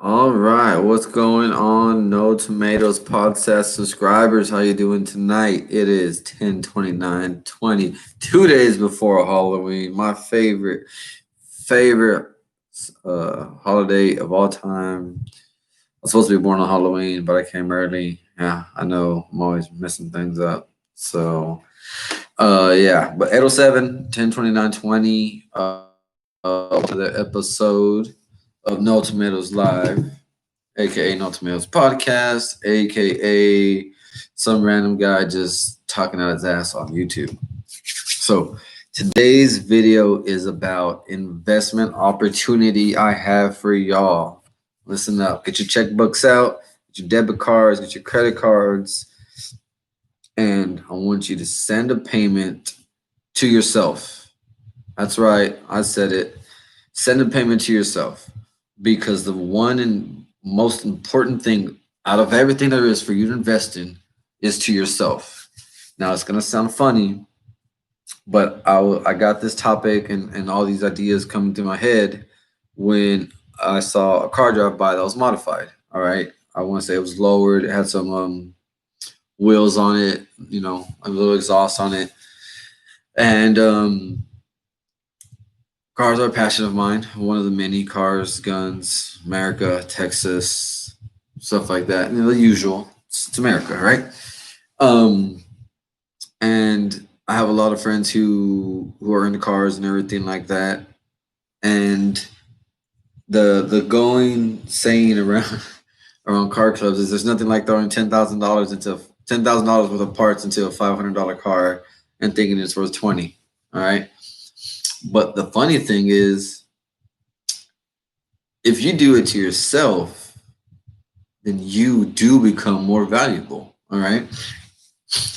All right, what's going on? No Tomatoes podcast subscribers. How you doing tonight? It is 10/29/20, 2 days before Halloween. My favorite holiday of all time. I was supposed to be born on Halloween, but I came early. Yeah, I know I'm always messing things up. So yeah, but 807 10/29/20 to the episode of No Tomatoes Live, aka No Tomatoes Podcast, aka some random guy just talking out his ass on YouTube. So today's video is about investment opportunity I have for y'all. Listen up. Get your checkbooks out, get your debit cards, get your credit cards, and I want you to send a payment to yourself. That's right. I said it. Send a payment to yourself because the one and most important thing out of everything there is for you to invest in is to yourself. Now, it's going to sound funny, but I got this topic and all these ideas coming to my head when I saw a car drive by that was modified. All right. I want to say it was lowered, it had some wheels on it, a little exhaust on it. And cars are a passion of mine. One of the many cars, guns, America, Texas, stuff like that. The usual. It's America, right? Um, and I have a lot of friends who are into cars and everything like that. And the going saying around around car clubs is there's nothing like throwing $10,000 worth of parts into a $500 car and thinking it's worth 20. All right. But the funny thing is, if you do it to yourself, then you do become more valuable. All right.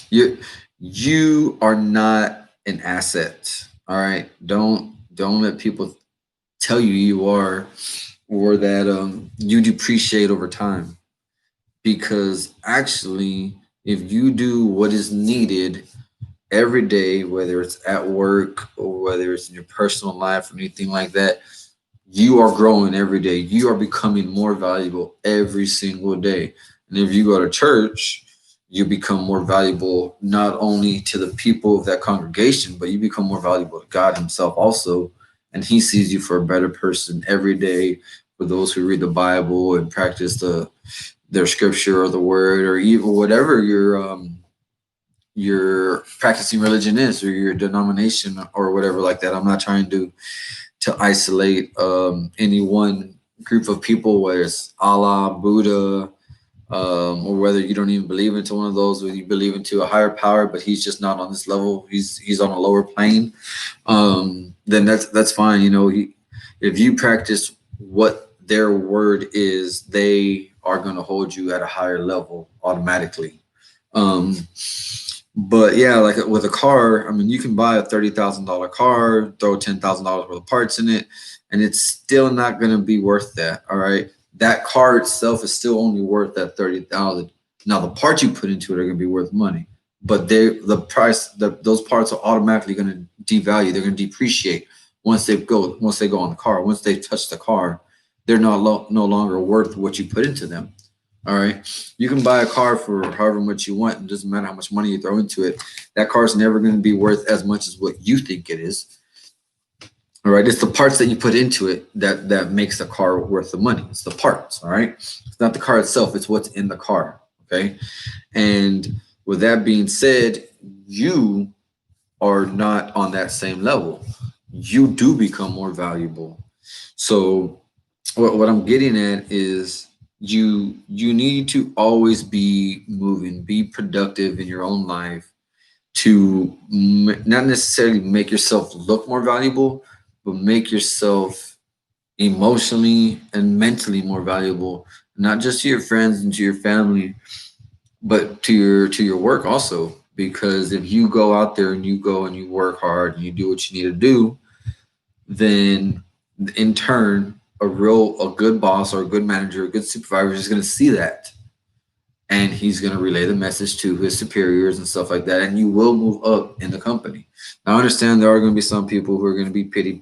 You you are not an asset. All right. Don't let people tell you you are, or that you depreciate over time. Because actually, if you do what is needed every day, whether it's at work or whether it's in your personal life or anything like that, you are growing every day. You are becoming more valuable every single day. And if you go to church, you become more valuable not only to the people of that congregation, but you become more valuable to God Himself also. And He sees you for a better person every day. For those who read the Bible and practice their scripture or the word or even whatever your practicing religion is, or your denomination or whatever like that. I'm not trying to isolate any one group of people, whether it's Allah, Buddha, or whether you don't even believe into one of those, or you believe into a higher power, but he's just not on this level. He's on a lower plane. Then that's fine. If you practice what their word is, they are going to hold you at a higher level automatically. Um, but yeah, like with a car, I mean, you can buy a $30,000 car, throw $10,000 worth of parts in it, and it's still not going to be worth that. All right, that car itself is still only worth that 30,000. Now the parts you put into it are going to be worth money, but those parts are automatically going to devalue. They're going to depreciate once they go on the car. Once they touch the car, they're no longer worth what you put into them. All right. You can buy a car for however much you want. It doesn't matter how much money you throw into it. That car is never going to be worth as much as what you think it is. All right. It's the parts that you put into it that makes the car worth the money. It's the parts. All right. It's not the car itself. It's what's in the car. Okay. And with that being said, you are not on that same level. You do become more valuable. So what I'm getting at is you need to always be moving, be productive in your own life to not necessarily make yourself look more valuable, but make yourself emotionally and mentally more valuable, not just to your friends and to your family, but to your work also. Because if you go out there and you go and you work hard and you do what you need to do, then in turn a good boss or a good manager, a good supervisor is going to see that, and he's going to relay the message to his superiors and stuff like that, and you will move up in the company. Now I understand there are going to be some people who are going to be pity,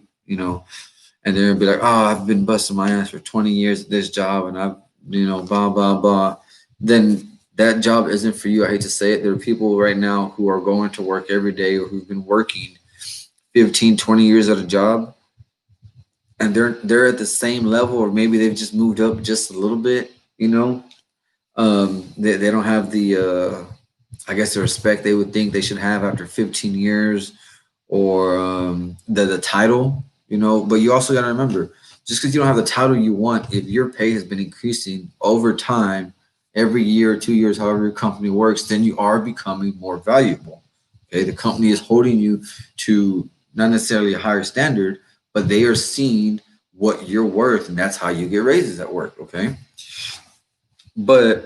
and they're gonna be like, "Oh, I've been busting my ass for 20 years at this job, and I've, blah blah blah," then that job isn't for you. I hate to say it. There are people right now who are going to work every day or who've been working 15, 20 years at a job, and they're at the same level, or maybe they've just moved up just a little bit. They don't have the I guess the respect they would think they should have after 15 years, or the title, But you also got to remember, just because you don't have the title you want, if your pay has been increasing over time, every year, 2 years, however your company works, then you are becoming more valuable. Okay, the company is holding you to not necessarily a higher standard, but they are seeing what you're worth, and that's how you get raises at work. Okay, but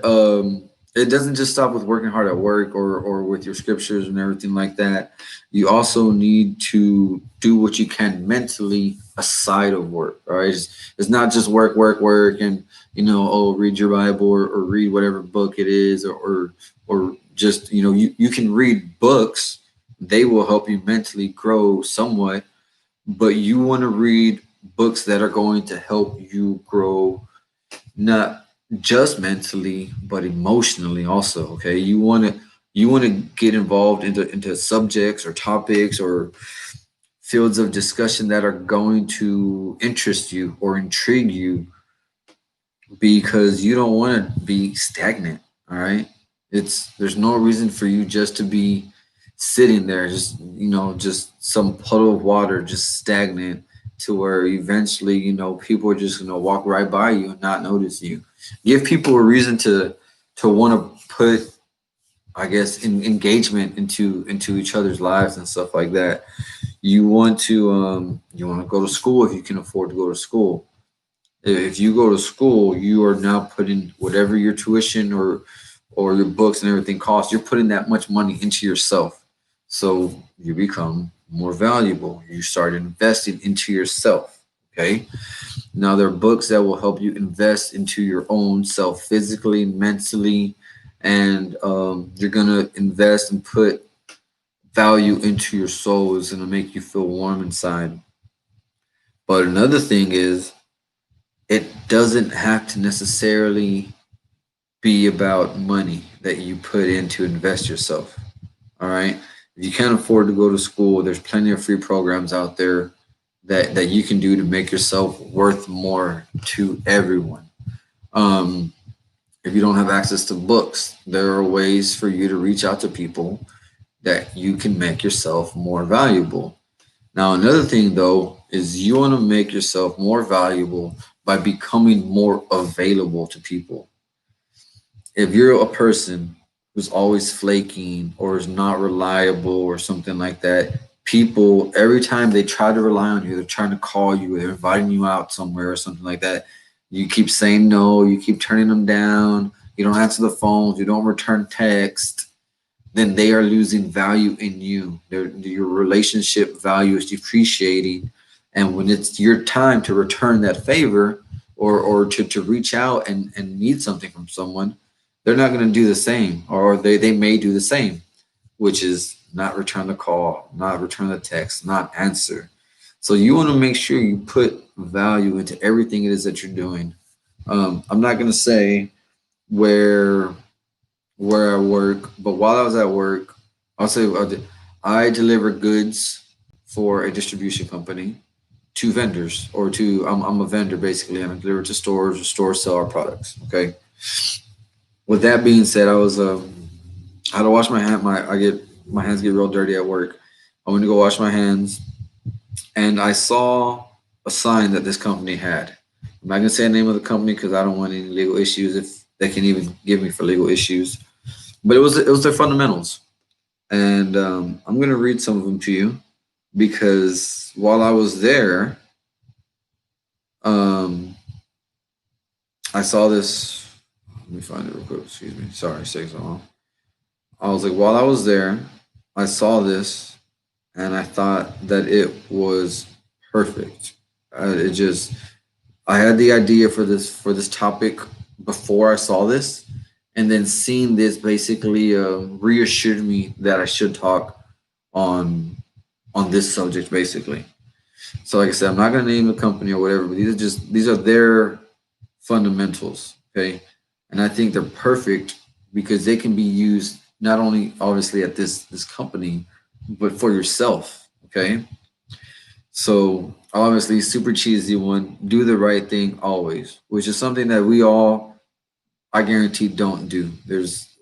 it doesn't just stop with working hard at work, or with your scriptures and everything like that. You also need to do what you can mentally aside of work. All right, it's not just work, work, work, and read your Bible, or read whatever book it is, or just you can read books. They will help you mentally grow somewhat, but you want to read books that are going to help you grow, not just mentally but emotionally also. Okay, you want to get involved into subjects or topics or fields of discussion that are going to interest you or intrigue you, because you don't want to be stagnant. All right, there's no reason for you just to be sitting there, just just some puddle of water, just stagnant, to where eventually people are just going to walk right by you and not notice you. Give people a reason to want to put, I guess, engagement into each other's lives and stuff like that. You want to go to school if you can afford to go to school. If you go to school, you are now putting whatever your tuition or your books and everything cost. You're putting that much money into yourself, so you become more valuable. You start investing into yourself. Okay. Now there are books that will help you invest into your own self physically, mentally, and you're gonna invest and put value into your soul. It's gonna make you feel warm inside. But another thing is, it doesn't have to necessarily be about money that you put in to invest yourself. All right. If you can't afford to go to school, there's plenty of free programs out there that you can do to make yourself worth more to everyone. Um, if you don't have access to books, there are ways for you to reach out to people that you can make yourself more valuable. Now, another thing though is you want to make yourself more valuable by becoming more available to people. If you're a person who's always flaking or is not reliable or something like that, people, every time they try to rely on you, they're trying to call you, they're inviting you out somewhere or something like that. You keep saying no, you keep turning them down, you don't answer the phones, you don't return text, then they are losing value in you. Your relationship value is depreciating. And when it's your time to return that favor, or to reach out and need something from someone, they're not going to do the same, or they may do the same, which is not return the call, not return the text, not answer. So you want to make sure you put value into everything it is that you're doing. I'm not going to say where where I work, but while I was at work, I'll say I deliver goods for a distribution company to vendors, or I'm a vendor basically, and I deliver to stores, or stores sell our products. Okay. With that being said, I had to wash my hand. My hands get real dirty at work. I went to go wash my hands, and I saw a sign that this company had. I'm not gonna say the name of the company because I don't want any legal issues, if they can even give me for legal issues. But it was their fundamentals, and I'm gonna read some of them to you, because while I was there, um, I saw this. Let me find it real quick. Excuse me. Sorry, it's taking so long. I was like, while I was there, I saw this, and I thought that it was perfect. It just, I had the idea for this topic before I saw this, and then seeing this basically reassured me that I should talk on on this subject basically. So like I said, I'm not gonna name the company or whatever, but these are their fundamentals. Okay. And I think they're perfect because they can be used not only obviously at this company, but for yourself. Okay. So obviously super cheesy one, do the right thing always, which is something that we all, I guarantee, don't do.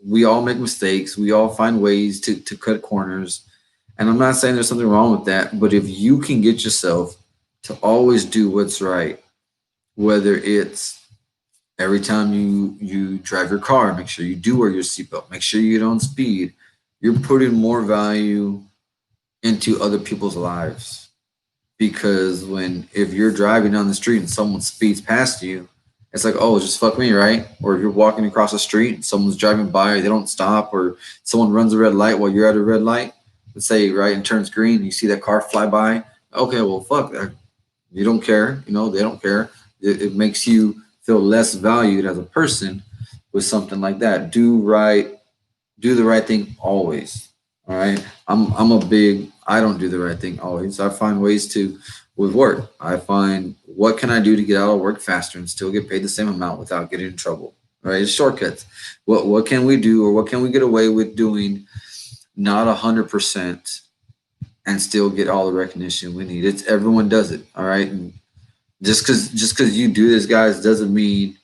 We all make mistakes, we all find ways to cut corners. And I'm not saying there's something wrong with that, but if you can get yourself to always do what's right, whether it's every time you drive your car, make sure you do wear your seatbelt, make sure you don't speed, you're putting more value into other people's lives. Because when if you're driving down the street and someone speeds past you, it's like, oh, just fuck me, right? Or if you're walking across the street and someone's driving by, they don't stop, or someone runs a red light while you're at a red light, let's say, right, and turns green, and you see that car fly by. Okay, well, fuck that. You don't care, they don't care. It makes you feel less valued as a person with something like that. Do the right thing always. All right. I'm a big I don't do the right thing always. I find ways to with work. I find what can I do to get out of work faster and still get paid the same amount without getting in trouble. All right. It's shortcuts. What can we do or what can we get away with doing not 100% and still get all the recognition we need? It's everyone does it. All right. And just because you do this, guys, doesn't mean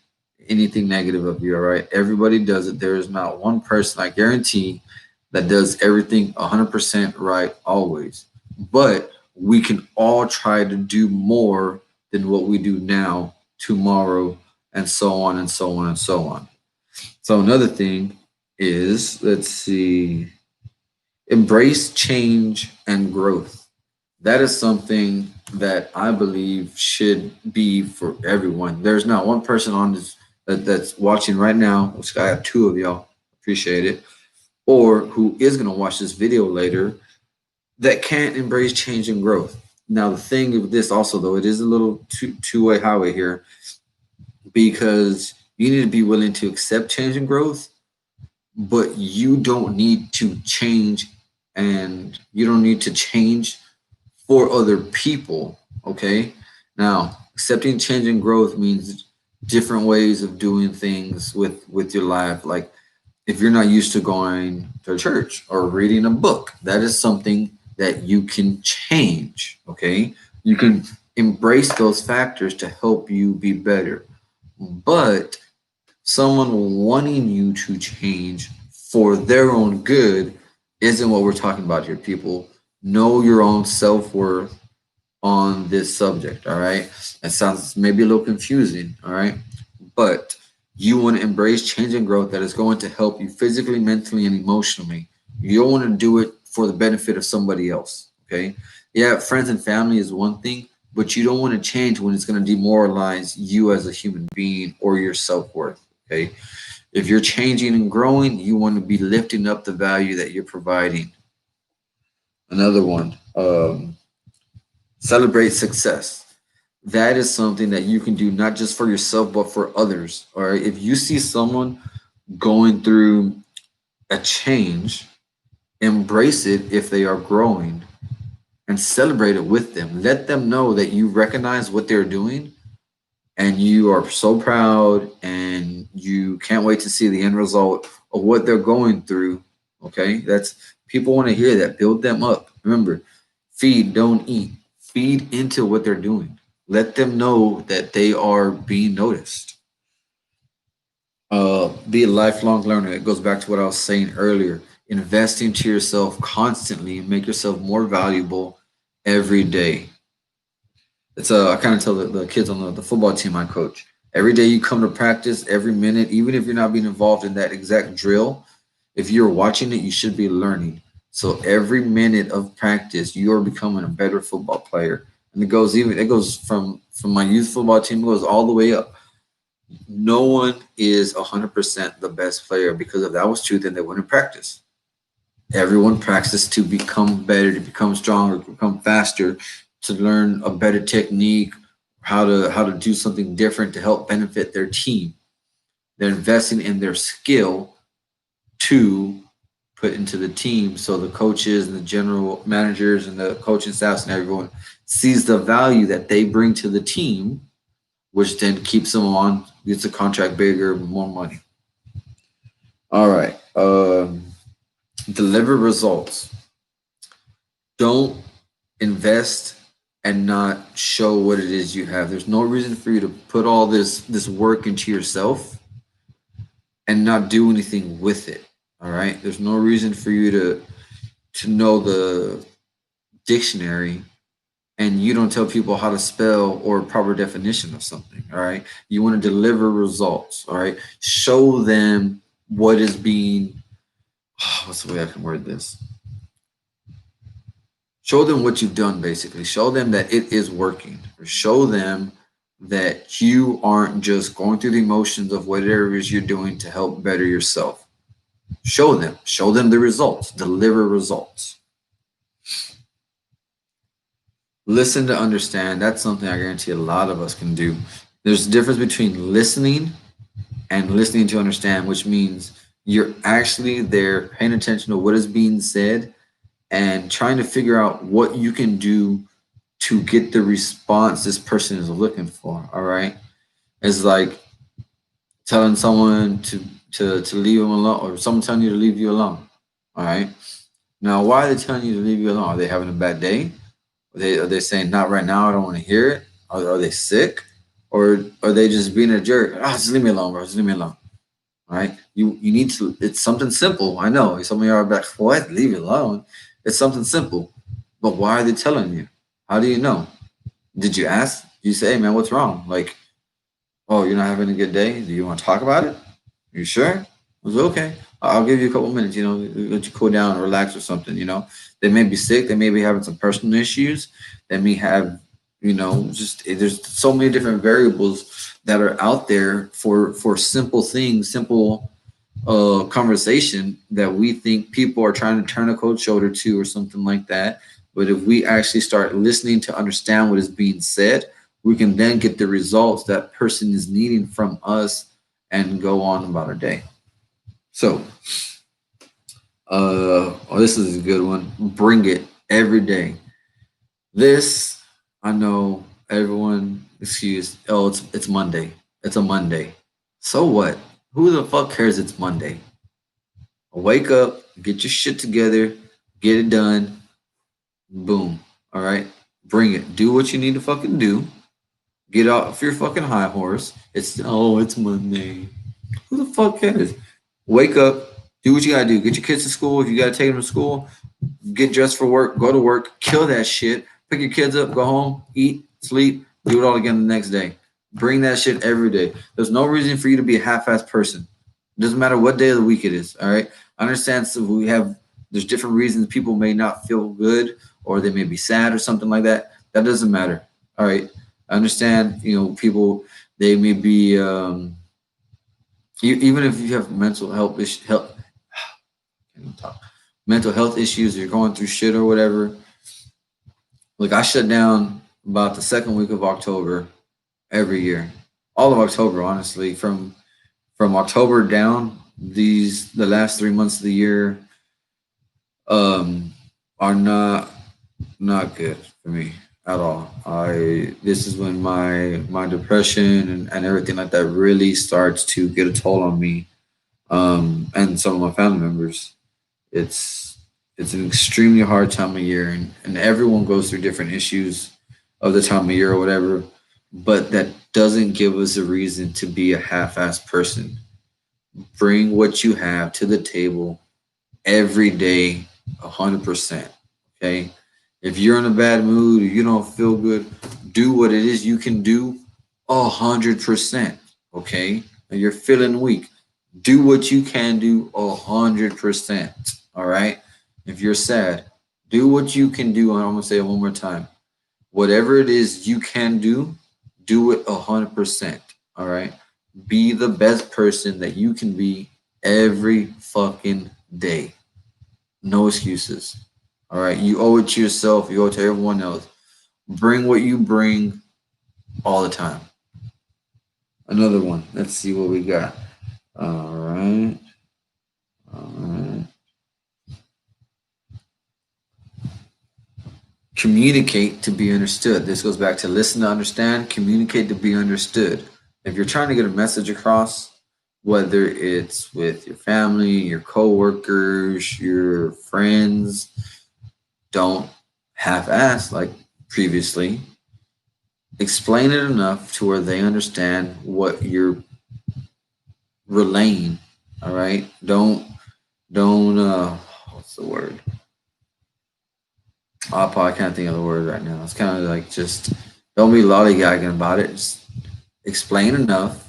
anything negative of you. All right, everybody does it. There is not one person, I guarantee, that does everything 100% right always. But we can all try to do more than what we do now, tomorrow, and so on and so on and so on. So another thing is, let's see, embrace change and growth. That is something that I believe should be for everyone. There's not one person on this that's watching right now, which I have two of y'all, appreciate it, or who is going to watch this video later that can't embrace change and growth. Now, the thing with this also, though, it is a little two-way highway here because you need to be willing to accept change and growth, but you don't need to change and you don't need to change for other people. Okay. Now, accepting change and growth means different ways of doing things with your life. Like if you're not used to going to church or reading a book, that is something that you can change. Okay. You can embrace those factors to help you be better. But someone wanting you to change for their own good isn't what we're talking about here, people. Know your own self-worth on this subject. All right. It sounds maybe a little confusing. All right. But you want to embrace change and growth that is going to help you physically, mentally, and emotionally. You don't want to do it for the benefit of somebody else. Okay. Yeah, friends and family is one thing, but you don't want to change when it's going to demoralize you as a human being or your self-worth. Okay. If you're changing and growing, you want to be lifting up the value that you're providing. Another one, celebrate success. That is something that you can do not just for yourself, but for others. All right. If you see someone going through a change, embrace it if they are growing and celebrate it with them. Let them know that you recognize what they're doing and you are so proud and you can't wait to see the end result of what they're going through. Okay, that's people want to hear that. Build them up. Remember, feed, don't eat. Feed into what they're doing. Let them know that they are being noticed. Be a lifelong learner. It goes back to what I was saying earlier. Invest into yourself constantly and make yourself more valuable every day. It's I kind of tell the kids on the football team I coach. Every day you come to practice, every minute, even if you're not being involved in that exact drill, if you're watching it, you should be learning. So every minute of practice, you are becoming a better football player. And it goes from my youth football team, it goes all the way up. No one is 100% the best player because if that was true, then they wouldn't practice. Everyone practices to become better, to become stronger, to become faster, to learn a better technique, how to do something different to help benefit their team. They're investing in their skill to put into the team. So the coaches and the general managers and the coaching staffs and everyone sees the value that they bring to the team, which then keeps them on, gets the contract bigger, more money. All right. Deliver results. Don't invest and not show what it is you have. There's no reason for you to put all this work into yourself and not do anything with it. All right. There's no reason for you to know the dictionary and you don't tell people how to spell or proper definition of something. All right. You want to deliver results. All right. Show them what is being, what's the way I can word this? Show them what you've done, basically. Show them that it is working. Or show them that you aren't just going through the emotions of whatever it is you're doing to help better yourself. Show them the results, deliver results. Listen to understand. That's something I guarantee a lot of us can do. There's a difference between listening and listening to understand, which means you're actually there paying attention to what is being said and trying to figure out what you can do to get the response this person is looking for. All right. It's like telling someone to leave them alone, or someone telling you to leave you alone. All right. Now, why are they telling you to leave you alone? Are they having a bad day? Are they saying not right now? I don't want to hear it. Are they sick, or are they just being a jerk? Ah, just leave me alone, bro. Just leave me alone. All right. You need to. It's something simple. I know. Some of you are like, what? Leave it alone. It's something simple. But why are they telling you? How do you know? Did you ask? You say, hey man, what's wrong? Like, oh, you're not having a good day? Do you want to talk about it? Are you sure? I was okay. I'll give you a couple minutes, let you cool down, relax or something. They may be sick, they may be having some personal issues, they may have, just there's so many different variables that are out there for simple things, simple conversation that we think people are trying to turn a cold shoulder to or something like that. But if we actually start listening to understand what is being said, we can then get the results that person is needing from us and go on about our day. So, this is a good one. Bring it every day. This, I know everyone excuse. Oh, it's Monday. It's a Monday. So what? Who the fuck cares? It's Monday. Wake up, get your shit together, get it done. Boom. All right. Bring it. Do what you need to fucking do. Get off your fucking high horse. It's Monday. Who the fuck cares? Wake up, do what you gotta do. Get your kids to school. If you gotta take them to school, get dressed for work, go to work, kill that shit. Pick your kids up, go home, eat, sleep, do it all again the next day. Bring that shit every day. There's no reason for you to be a half-assed person. It doesn't matter what day of the week it is. All right. I understand. So there's different reasons people may not feel good or they may be sad or something like that. That doesn't matter. All right. I understand, people, they may be, even if you have mental health issues, you're going through shit or whatever. Like I shut down about the second week of October every year, all of October, honestly, from October down. The last 3 months of the year um, are not good for me at all. I This is when my depression and everything like that really starts to get a toll on me, and some of my family members. It's it's an extremely hard time of year, and everyone goes through different issues of the time of year or whatever. But that doesn't give us a reason to be a half-assed person. Bring what you have to the table every day, 100%. Okay. If you're in a bad mood or you don't feel good, do what it is you can do 100%. Okay. And you're feeling weak, do what you can do 100%. All right. If you're sad, do what you can do. And I'm going to say it one more time. Whatever it is you can do it 100%. All right. Be the best person that you can be every fucking day. No excuses. All right. You owe it to yourself. You owe it to everyone else. Bring what you bring all the time. Another one. Let's see what we got. All right. All right. Communicate to be understood. This goes back to listen to understand, communicate to be understood. If you're trying to get a message across, whether it's with your family, your coworkers, your friends, don't half-ass like previously. Explain it enough to where they understand what you're relaying. All right. Don't what's the word? I can't think of the word right now. It's kind of like just don't be lollygagging about it. Just explain enough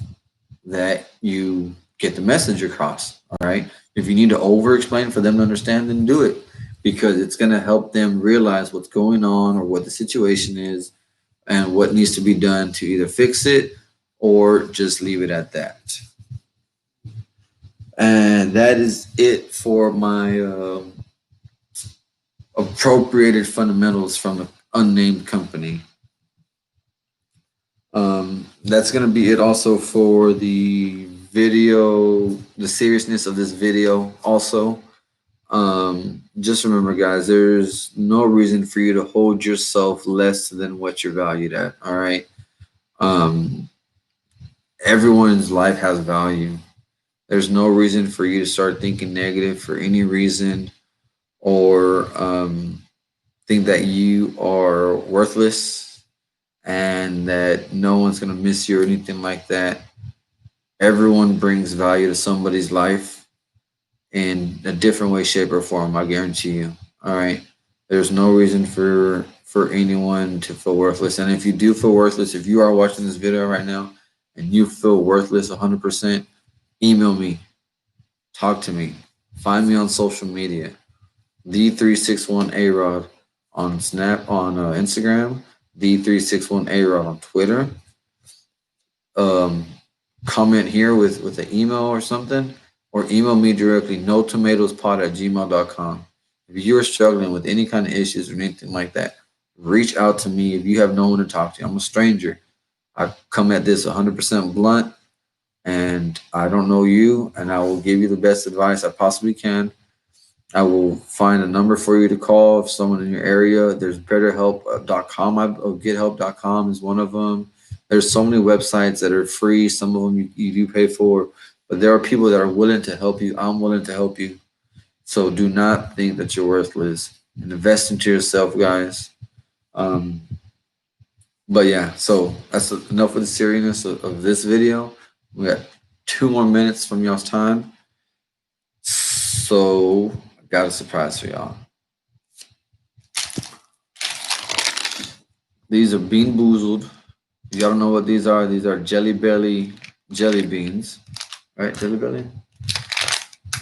that you get the message across. All right. If you need to over explain for them to understand, then do it because it's going to help them realize what's going on or what the situation is and what needs to be done to either fix it or just leave it at that. And that is it for my appropriated fundamentals from an unnamed company. That's going to be it also for the video, the seriousness of this video also. Just remember, guys, there's no reason for you to hold yourself less than what you're valued at. All right. Um, Everyone's life has value. There's no reason for you to start thinking negative for any reason or think that you are worthless and that no one's going to miss you or anything like that. Everyone brings value to somebody's life in a different way, shape, or form. I guarantee you. All right. There's no reason for anyone to feel worthless. And if you do feel worthless, if you are watching this video right now and you feel worthless 100%, email me, talk to me, find me on social media, D361AROD on Instagram, D361AROD on Twitter. Comment here with an email or something, or email me directly, notomatoespod@gmail.com. If you are struggling with any kind of issues or anything like that, reach out to me if you have no one to talk to. I'm a stranger. I come at this 100% blunt, and I don't know you, and I will give you the best advice I possibly can. I will find a number for you to call if someone in your area. There's betterhelp.com. Gethelp.com is one of them. There's so many websites that are free. Some of them you do pay for, but there are people that are willing to help you. I'm willing to help you. So do not think that you're worthless and invest into yourself, guys. But yeah, so that's enough of the seriousness of this video. We got 2 more minutes from y'all's time. So I got a surprise for y'all. These are Bean Boozled. If y'all don't know what these are Jelly Belly jelly beans. Right, Jelly Belly?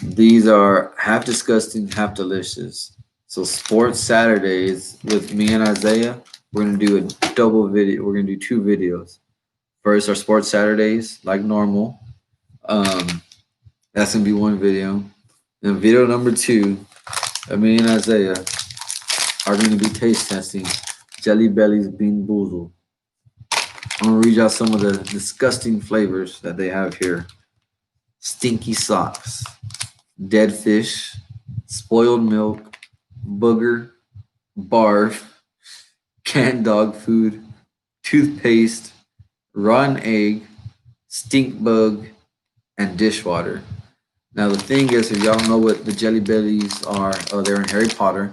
These are half disgusting, half delicious. So Sports Saturdays with me and Isaiah, we're gonna do a double video. We're gonna do 2 videos. First, our Sports Saturdays, like normal. That's gonna be one video. Then video number 2, me and Isaiah are gonna be taste testing Jelly Belly's Bean Boozled. I'm gonna read y'all some of the disgusting flavors that they have here. Stinky socks, dead fish, spoiled milk, booger, barf, canned dog food, toothpaste, rotten egg, stink bug, and dishwater. Now the thing is, if y'all know what the Jelly Bellies are, they're in Harry Potter.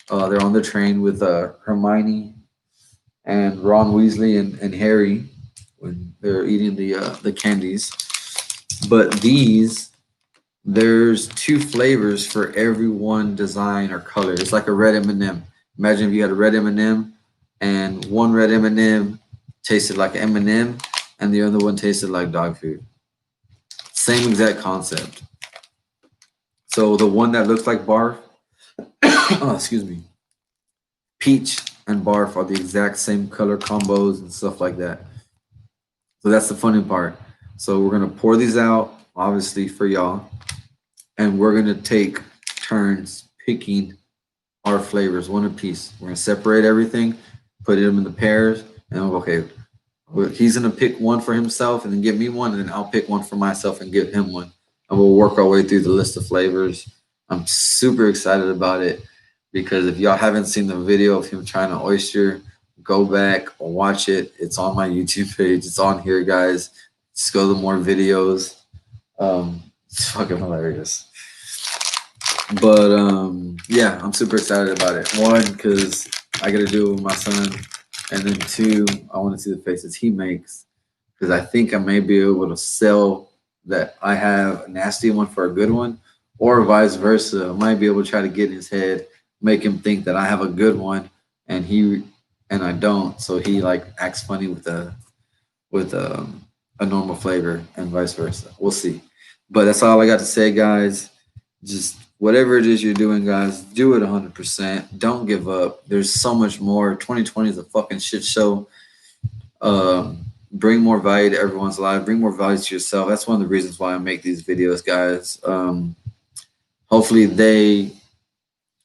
They're on the train with Hermione and Ron Weasley and Harry when they're eating the candies. But there's 2 flavors for every one design or color. It's like a red M&M. Imagine if you had a red M&M and one red M&M tasted like an M&M and the other one tasted like dog food. Same exact concept. So the one that looks like barf, excuse me, peach and barf are the exact same color combos and stuff like that. So that's the funny part. So we're gonna pour these out, obviously for y'all, and we're gonna take turns picking our flavors, one apiece. We're gonna separate everything, put them in the pairs, and okay, he's gonna pick one for himself and then give me one, and then I'll pick one for myself and give him one, and we'll work our way through the list of flavors. I'm super excited about it. because if y'all haven't seen the video of him trying to oyster, go back or watch it. It's on my YouTube page. It's on here, guys. Just go to more videos. It's fucking hilarious. But yeah, I'm super excited about it. One, because I got to do it with my son, and then two, I want to see the faces he makes, because I think I may be able to sell that I have a nasty one for a good one, or vice versa. I might be able to try to get in his head, make him think that I have a good one, and I don't, so he like acts funny with a normal flavor, and vice versa. We'll see. But that's all I got to say, guys. Just whatever it is you're doing, guys, do it 100%. Don't give up. There's so much more. 2020 is a fucking shit show. Bring more value to everyone's life. Bring more value to yourself. That's one of the reasons why I make these videos, guys. Hopefully they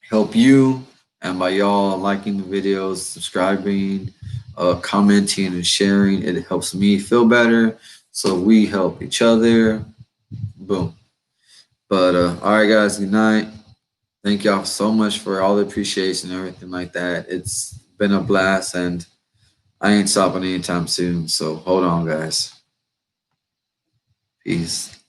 help you. And by y'all liking the videos, subscribing, commenting, and sharing, it helps me feel better. So we help each other. Boom. But all right, guys. Good night. Thank y'all so much for all the appreciation and everything like that. It's been a blast, and I ain't stopping anytime soon. So hold on, guys. Peace.